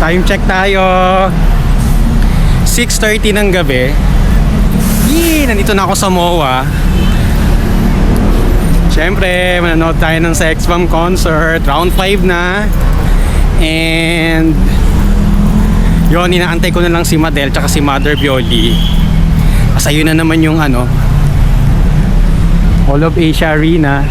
Time check tayo. 6:30 ng gabi. Yee! Nandito na ako sa MOA. Siyempre, manonood tayo ng Sex Bomb concert. Round 5 na. And yun, inaantay ko na lang si Madel tsaka si Mother Violi. Kasi yun na naman yung ano, All of Asia Arena.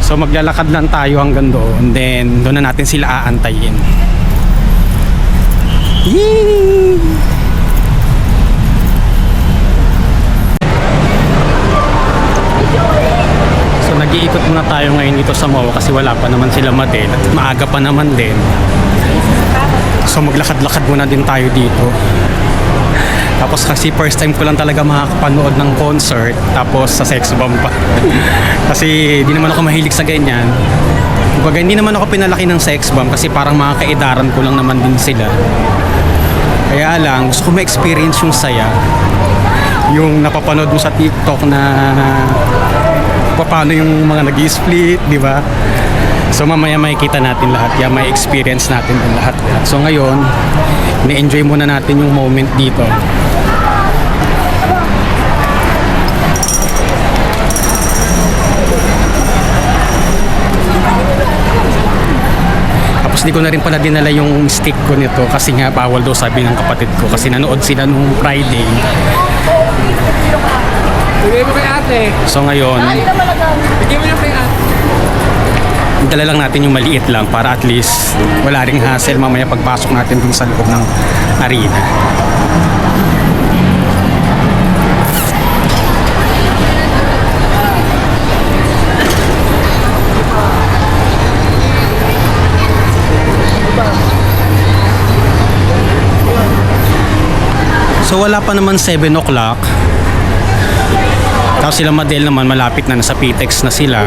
So maglalakad lang tayo hanggang doon. Then doon na natin sila aantayin. Yee! So nag-iikot muna tayo ngayon dito sa MOA kasi wala pa naman sila Madel at maaga pa naman din. So maglakad-lakad muna din tayo dito. Tapos kasi first time ko lang talaga makakapanood ng concert tapos sa Sex Bomb pa. Kasi di naman ako mahilig sa ganyan. Kumbaga hindi naman ako pinalaki ng Sex Bomb kasi parang mga kaedaran ko lang naman din sila. Kaya lang gusto ko ma-experience yung saya. Yung napapanood mo sa TikTok na paano yung mga nag-i-split, di ba? So mamaya makikita natin lahat, ya may experience natin din lahat. So ngayon, ni-enjoy muna natin yung moment dito. Tapos di ko na rin pala dinala yung stick ko nito kasi nga bawal daw sabi ng kapatid ko kasi nanood sila nung Friday. Bigay mo kay ate. So ngayon, Bigay mo yung kay ate. dala lang natin yung maliit lang para at least wala ring hassle mamaya pagpasok natin dun sa loob ng arena. So wala pa naman 7 o'clock. Tapos sila Madel naman malapit na, nasa PTEX na sila.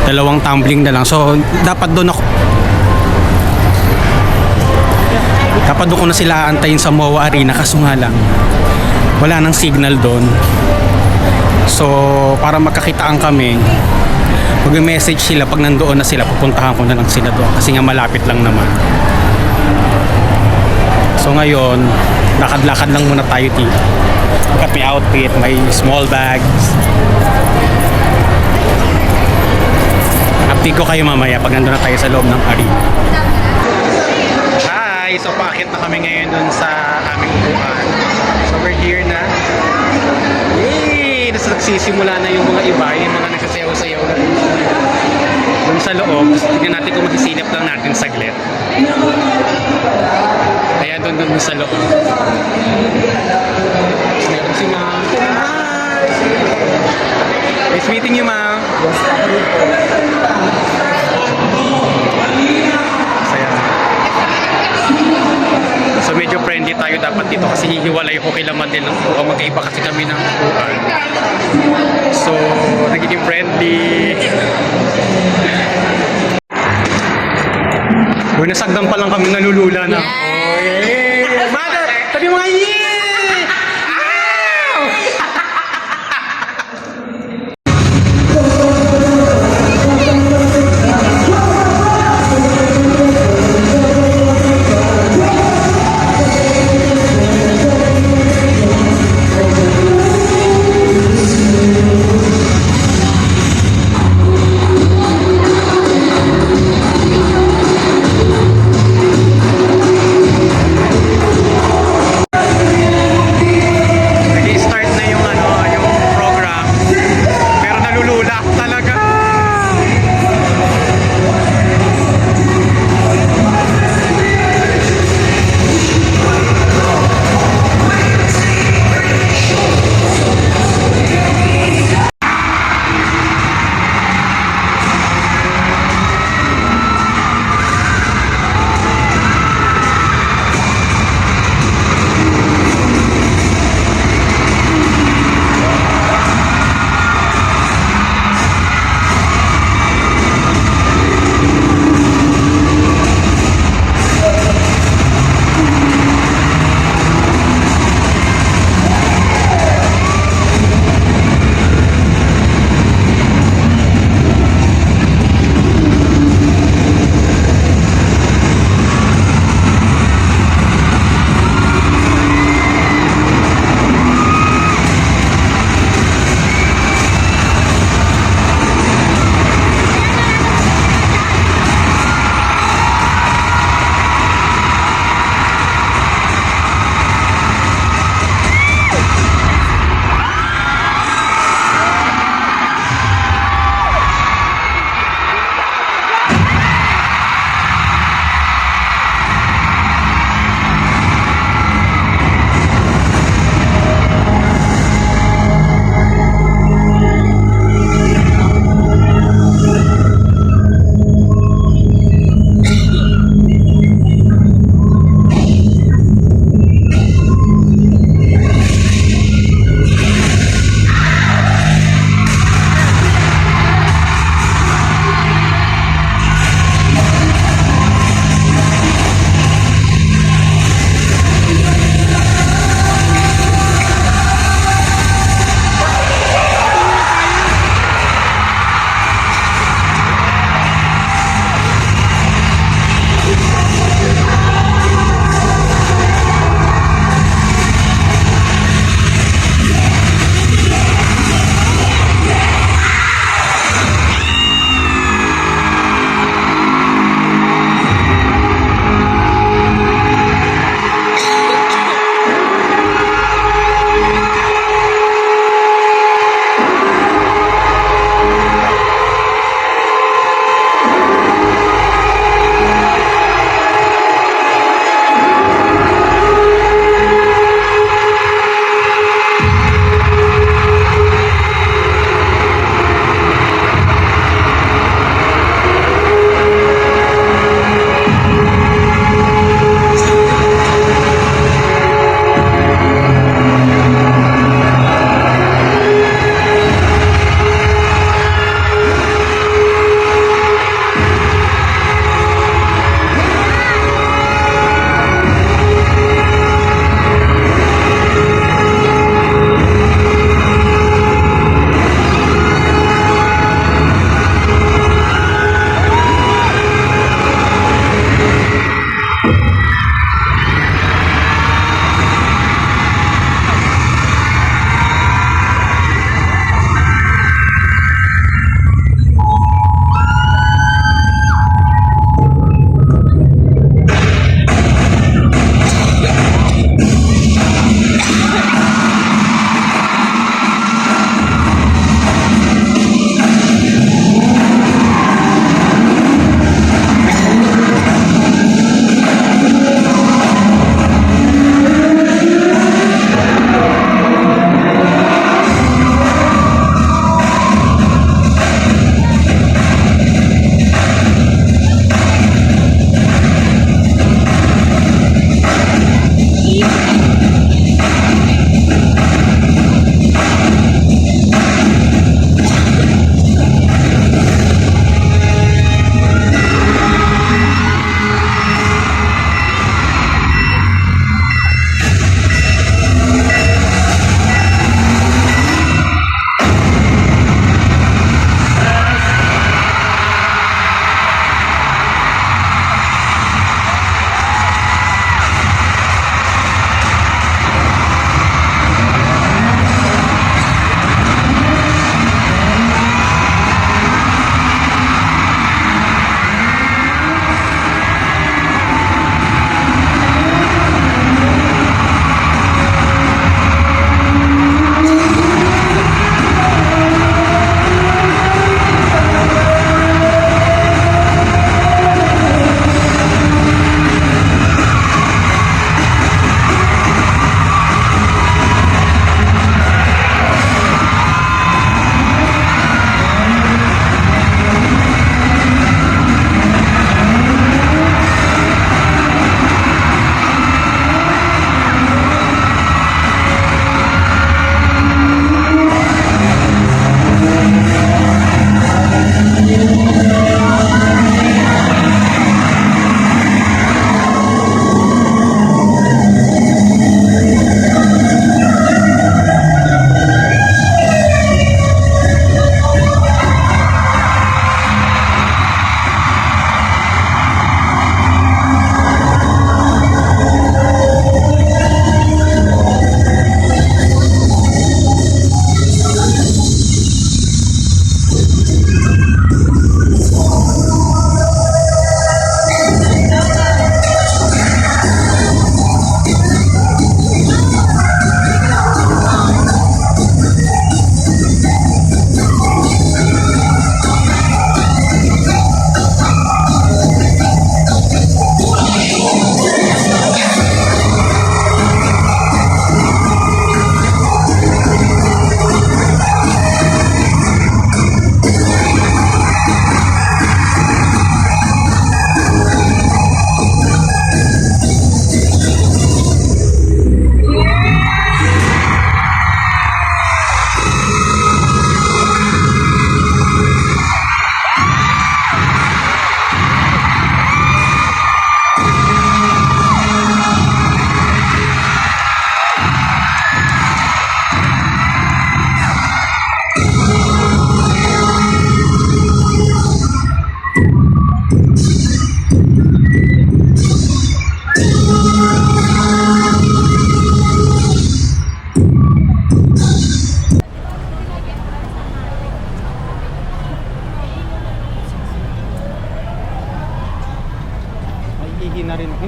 Dalawang tumbling na lang. So dapat doon ko na sila antayin sa MOA Arena kaso nga lang wala nang signal doon. So para magkakitaan kami, mag-message sila pag nandoon na sila, pupuntahan ko na lang sila doon kasi nga malapit lang naman. So ngayon lakad-lakad lang muna tayo dito. Look at my outfit, my small bags. Update ko kayo mamaya pag nandun na tayo sa loob ng arena. Hi! So paakit na kami ngayon dun sa aming upuan. So we're here na. Yay! Tapos nagsisimula na yung mga iba, yung mga nagsasayaw-sayaw na dun sa loob. Tignan natin kung masisilip lang natin saglit. Ayan, dun sa loob. Tapos meron si Ma'am. Hi! Nice meeting you, Ma'am. Saya. So medyo friendly tayo dapat dito kasi hihiwalay ko kay Madel ng upuan. Magkaiba kasi kami ng upuan. So nagiging friendly. Uy, nasagdan pa lang kami, nalulula na. Yeah! Mother! Sabi mo nga, yeah!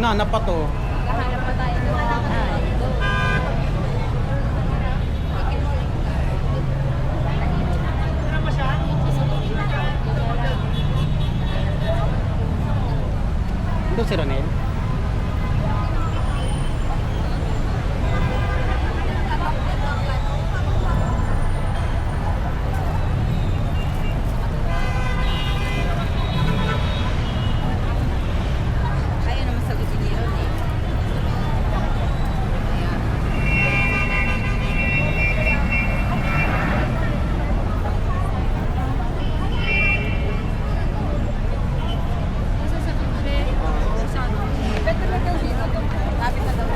banana pa to. Kahanap pa tayo ng mga Ito si Ronel. Kaya naman sa gusto niya yun eh. Lapit na daw.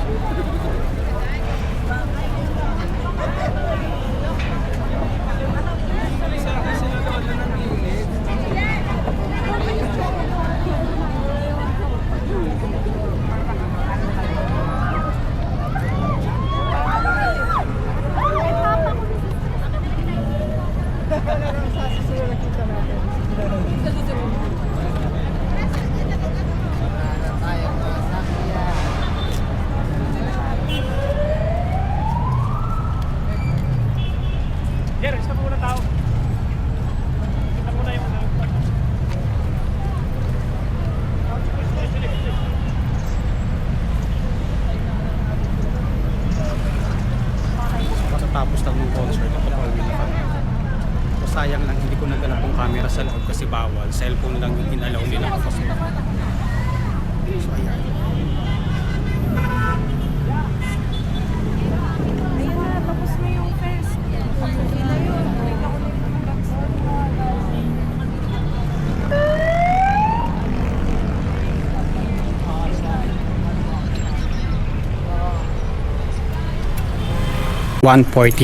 Jer, isa muna tao. Kita muna yung Matatapos lang ng concert at pauwi na kami. So sayang lang hindi ko nagdala tong camera sa loob kasi bawal. Cellphone lang yung inalaw nila kasi. So ayan. Ayun na, tapos mo yung first. Hindi na yun. Wait ako na yung box.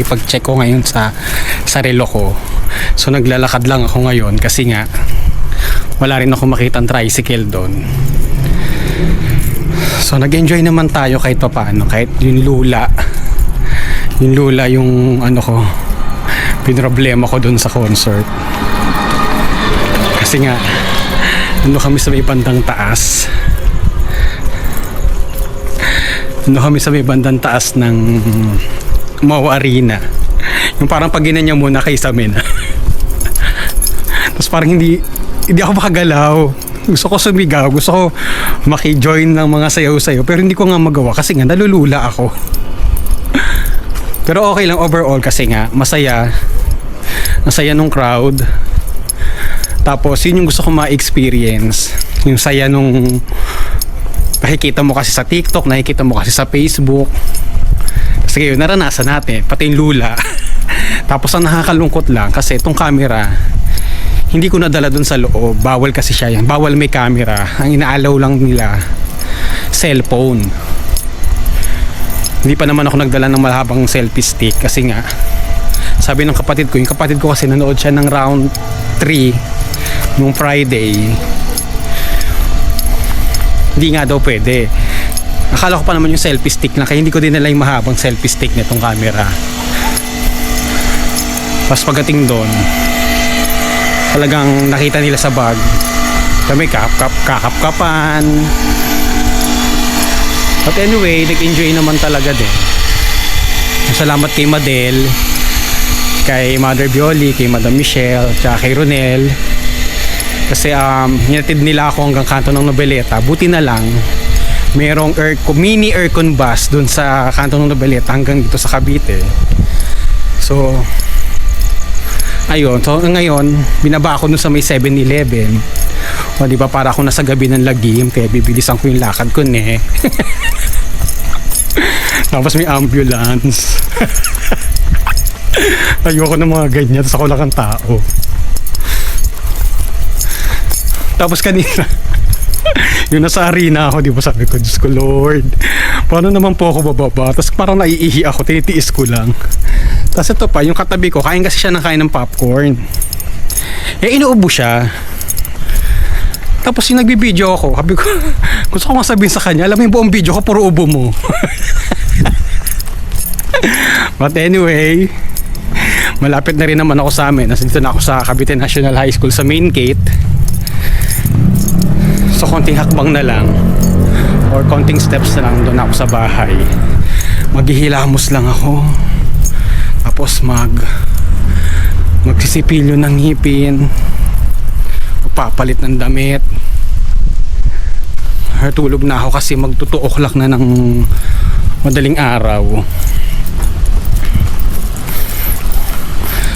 Pag check ko ngayon sa relo ko. So naglalakad lang ako ngayon kasi nga wala rin ako makitang tricycle doon. So nag-enjoy naman tayo kahit papaano, kahit yung lula yung ano ko, pinroblema ko doon sa concert. Kasi nga ano kami sa may bandang taas. Ano kami sa may bandang taas ng Mau Arena. Yung parang pag ginanya muna kay sa amin. Tapos parang hindi ako makagalaw. Gusto ko sumigaw, gusto ko maki-join ng mga sayaw-sayaw, pero hindi ko nga magawa kasi nga nalulula ako. Pero okay lang overall kasi nga masaya nung crowd. Tapos yun yung gusto ko ma-experience, yung saya nung nakikita mo kasi sa TikTok, nakikita mo kasi sa Facebook. Sige, yun, naranasan natin, pati yung lula. Tapos ang nakakalungkot lang kasi itong camera hindi ko nadala dun sa loob, bawal kasi siya yan, bawal may camera, ang inaalaw lang nila cellphone. Hindi pa naman ako nagdala ng mahabang selfie stick kasi nga sabi ng kapatid ko, yung kapatid ko kasi nanood siya ng round 3 nung Friday, hindi nga daw pwede. Akala ko pa naman yung selfie stick lang, kaya hindi ko din nila yung mahabang selfie stick nitong camera. Tapos pagdating doon, talagang nakita nila sa bag, kami kakap-kapan. But anyway, nag-enjoy naman talaga din. Salamat kay Madel, kay Mother Bioli, kay Madam Michelle, tsaka kay Ronel. Kasi hinatid nila ako hanggang kanto ng Nobeleta. Buti na lang merong mini aircon bus dun sa kanto ng Nobeleta hanggang dito sa Cavite. So ayun, so ngayon binaba ako dun sa may 7-Eleven. O di ba, para ako nasa gabi ng lagim, kaya bibilisan ko yung lakad ko tapos may ambulance. Ayoko ng mga ganyan, tapos ako lang ang tao. Tapos kanina yung nasa arena ako, di ba, sabi ko, Diyos ko Lord, paano naman po ako bababa? Tapos parang naiihi ako, tinitiis ko lang. Tapos ito pa, yung katabi ko, kain kasi siya ng kain ng popcorn. Inuubo siya. Tapos yung nagbibideo ako, sabi ko, gusto ko nga sabihin sa kanya, alam mo yung buong video ko, puro ubo mo. But anyway, malapit na rin naman ako sa amin. Nandito na ako sa Cavite National High School sa main gate. So konting hakbang na lang or konting steps na lang doon ako sa bahay. Maghihilamos lang ako, tapos magsisipilyo ng ngipin, magpapalit ng damit. Tulog na ako kasi magtutuoklak na ng madaling araw.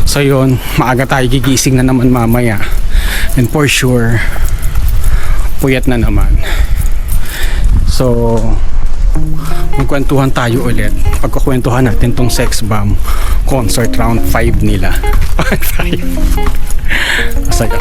So yun, maaga tayo gigising na naman mamaya, and for sure puyat na naman. So magkwentuhan tayo ulit. Pagkukwentuhan natin tong Sex Bomb concert round 5 nila. 5. Masaya.